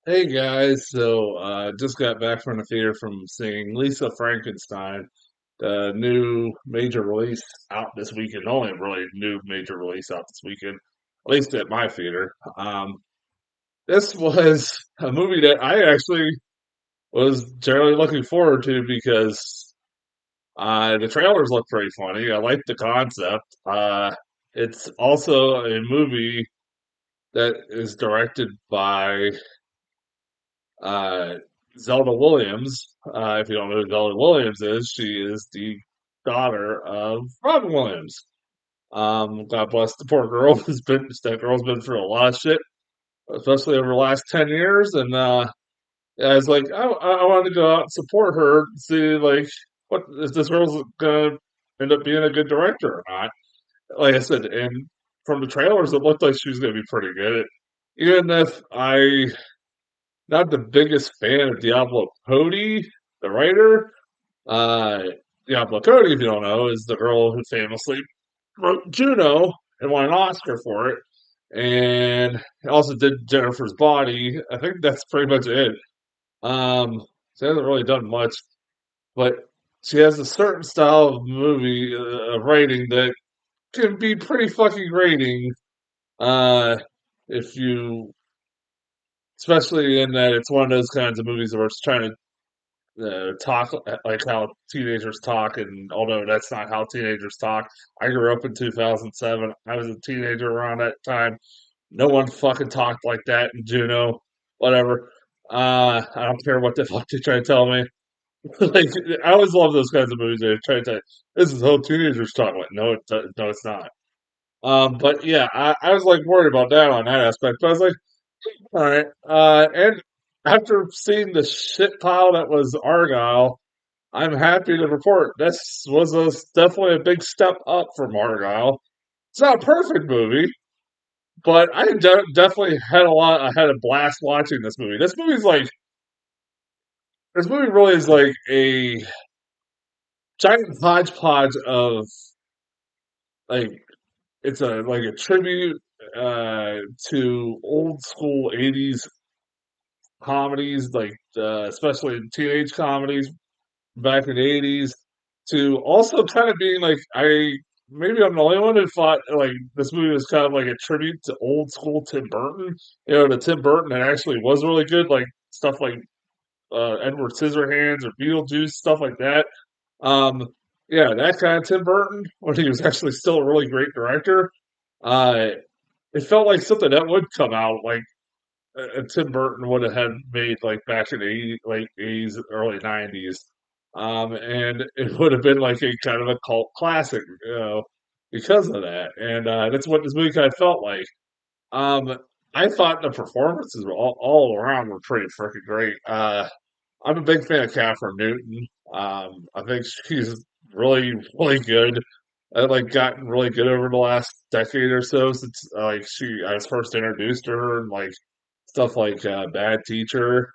Hey guys, just got back from the theater from seeing Lisa Frankenstein, the new major release out this weekend. The only really new major release out this weekend, at least at my theater. This was a movie that I actually was generally looking forward to because the trailers look pretty funny. I like the concept. It's also a movie that is directed by Uh, Zelda Williams, if you don't know who Zelda Williams is, she is the daughter of Robin Williams. God bless the poor girl. That girl's been through a lot of shit, especially over the last 10 years. And I was like, I wanted to go out and support her, and see like what if this girl's gonna end up being a good director or not. Like I said, and from the trailers, it looked like she was gonna be pretty good. Even if I not the biggest fan of Diablo Cody, the writer. Uh, Diablo Cody, if you don't know, is the girl who famously wrote Juno and won an Oscar for it, and also did Jennifer's Body. I think that's pretty much it. Um, she hasn't really done much, but she has a certain style of movie of writing that can be pretty fucking grating. Uh, if you, especially in that it's one of those kinds of movies where it's trying to talk like how teenagers talk, and although that's not how teenagers talk, I grew up in 2007. I was a teenager around that time. No one fucking talked like that in Juno. Whatever. I don't care what the fuck they try to tell me. Like I always love those kinds of movies. They try to tell you, this is how teenagers talk. Like no, no, it's not. But yeah, I was like worried about that on that aspect. But I was like, all right. And after seeing the shit pile that was Argyle, I'm happy to report this was definitely a big step up from Argyle. It's not a perfect movie, but definitely had a lot. I had a blast watching this movie. This movie really is like a giant hodgepodge of like it's a like a tribute to old school '80s comedies, like especially teenage comedies back in the '80s, to also kind of being like maybe I'm the only one who thought like this movie was kind of like a tribute to old school Tim Burton. You know, the Tim Burton that actually was really good, like stuff like Edward Scissorhands or Beetlejuice, stuff like that. Um, yeah, that kind of Tim Burton when he was actually still a really great director. Uh, it felt like something that would come out like Tim Burton would have had made like back in the late '80s, early '90s, and it would have been like a kind of a cult classic, because of that. And that's what this movie kind of felt like. Um, I thought the performances were all around were pretty freaking great. I'm a big fan of Catherine Newton. I think she's really good. Like gotten really good over the last decade or so since I was first introduced to her and like stuff like Bad Teacher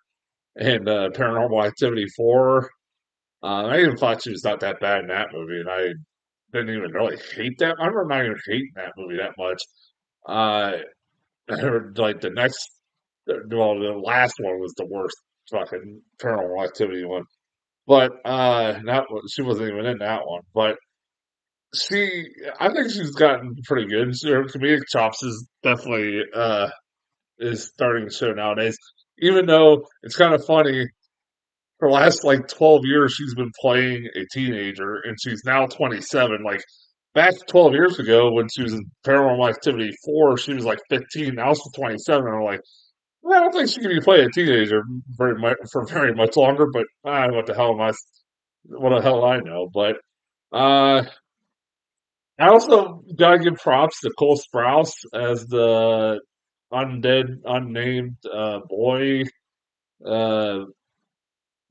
and Paranormal Activity 4. I even thought she was not that bad in that movie, and I didn't even really hate that. I remember not even hating that movie that much. Uh, I heard like the last one was the worst fucking Paranormal Activity one. But she wasn't even in that one. But she, I think she's gotten pretty good. Her comedic chops is definitely is starting to show nowadays. Even though it's kind of funny, for the last like 12 years, she's been playing a teenager, and she's now 27. Like back 12 years ago, when she was in Paranormal Activity 4, she was like 15. Now she's 27. And I'm like, well, I don't think she can be playing a teenager very much for very much longer. But what the hell am I? What the hell I know? But uh, I also gotta give props to Cole Sprouse as the undead, unnamed boy uh,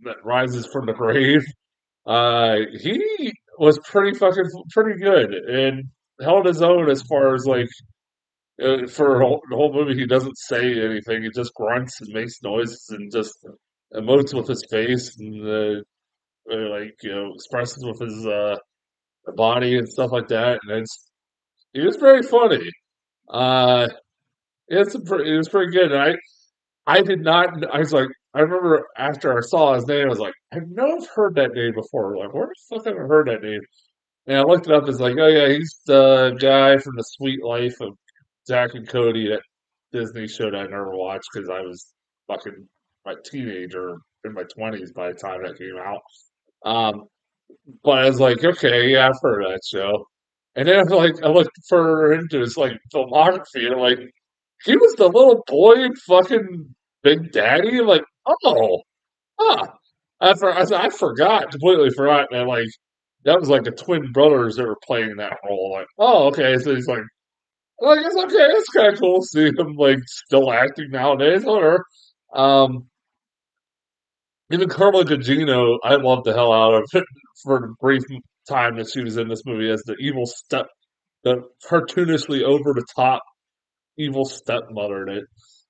that rises from the grave. He was pretty good and held his own as far as like for the whole movie. He doesn't say anything; he just grunts and makes noises and just emotes with his face and like expresses with his body and stuff like that. And he was very funny. Uh, it was pretty good. I did not. I was like, I remember after I saw his name, I was like, I know I've heard that name before. Like, where the fuck have I heard that name? And I looked it up. It's like, oh yeah, he's the guy from the Sweet Life of Zack and Cody, that Disney show that I never watched because I was fucking my teenager in my 20s by the time that came out. Um, but I was like, okay, yeah, I've heard of that show. And then I looked further into his like filmography, and I'm like, he was the little boy in fucking Big Daddy. I'm like, oh, huh. I forgot, completely forgot that like that was like the twin brothers that were playing that role. Like, oh, okay, so he's like it's okay, it's kind of cool to see him like still acting nowadays. Whatever. Um, Even Carla Gugino, I loved the hell out of it for the brief time that she was in this movie as the evil step, the cartoonishly over the top evil stepmother that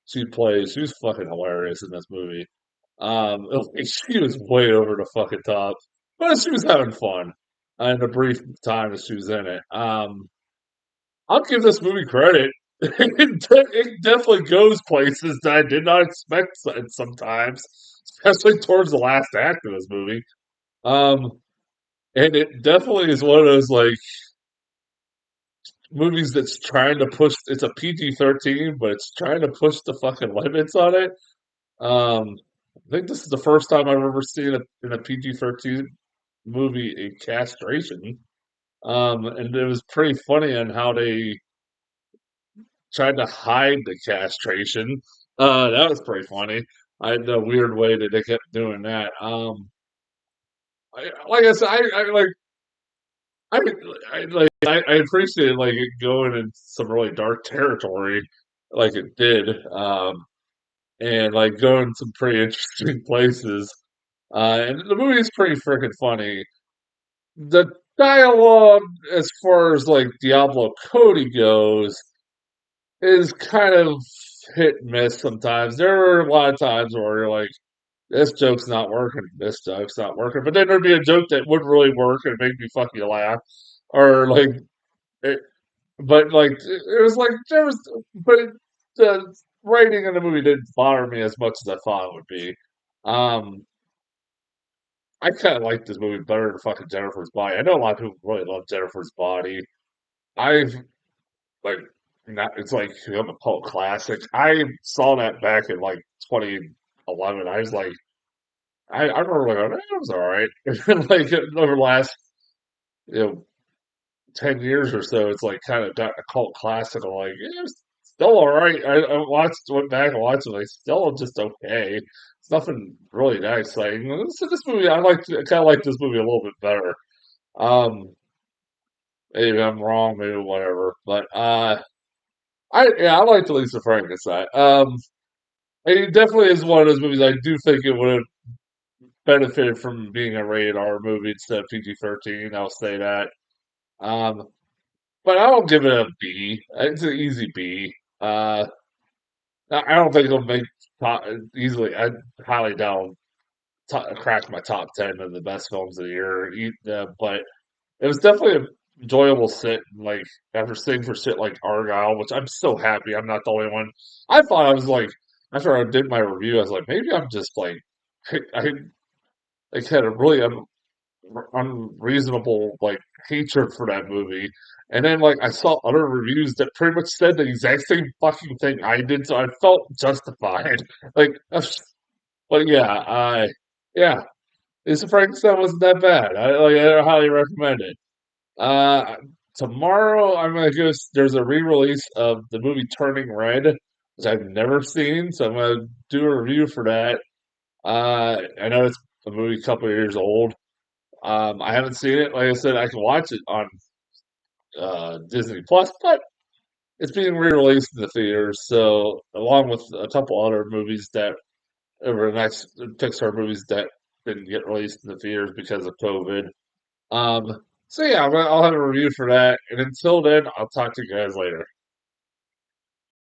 she plays. She was fucking hilarious in this movie. She was way over the fucking top, but she was having fun in the brief time that she was in it. I'll give this movie credit. It definitely goes places that I did not expect sometimes, especially towards the last act of this movie. Um, and it definitely is one of those like movies that's trying to push. It's a PG-13, but it's trying to push the fucking limits on it. I think this is the first time I've ever seen in a PG-13 movie a castration. And it was pretty funny on how they tried to hide the castration. That was pretty funny. I had the weird way that they kept doing that. Like I said, I, I appreciated like it going in some really dark territory, like it did, and like going some pretty interesting places. And the movie is pretty freaking funny. The dialogue, as far as like Diablo Cody goes, is kind of hit and miss sometimes. There are a lot of times where you're like, this joke's not working, this joke's not working. But then there'd be a joke that would really work and make me fucking laugh. Or like, it, but like, it was like, there was, but the writing in the movie didn't bother me as much as I thought it would be. Um, I kind of like this movie better than fucking Jennifer's Body. I know a lot of people really love Jennifer's Body. I've like not it's like become a cult classic. I saw that back in like 2011. I was like, I remember like, oh, that was all right. And then like over the last you know 10 years or so, it's like kind of gotten a cult classic. I'm like, yeah, it's still all right. Went back and watched it. Like, still just okay. It's nothing really that exciting. So this movie, I kind of like this movie a little bit better. Um, Maybe I'm wrong, maybe whatever, but I like the Lisa Frankenstein. It definitely is one of those movies. I do think it would have benefited from being a rated R movie instead of PG-13. I'll say that. Um, but I'll give it a B. It's an easy B. I don't think it'll make top, easily. I highly doubt crack my top 10 of the best films of the year. But it was definitely an enjoyable sit. Like after sitting for shit like Argyle, which I'm so happy I'm not the only one. I thought I was like after I did my review, I was like maybe I'm just like I like had a really unreasonable like hatred for that movie. And then like I saw other reviews that pretty much said the exact same fucking thing I did, so I felt justified. Like, but yeah, Lisa Frankenstein wasn't that bad. I highly recommend it. Uh, Tomorrow I'm gonna go. There's a re-release of the movie Turning Red, which I've never seen, so I'm gonna do a review for that. I know it's a movie a couple of years old. I haven't seen it. Like I said, I can watch it on Disney Plus, but it's being re-released in the theaters. So, along with a couple other movies that over the next Pixar movies that didn't get released in the theaters because of COVID. So yeah, I'll have a review for that. And until then, I'll talk to you guys later.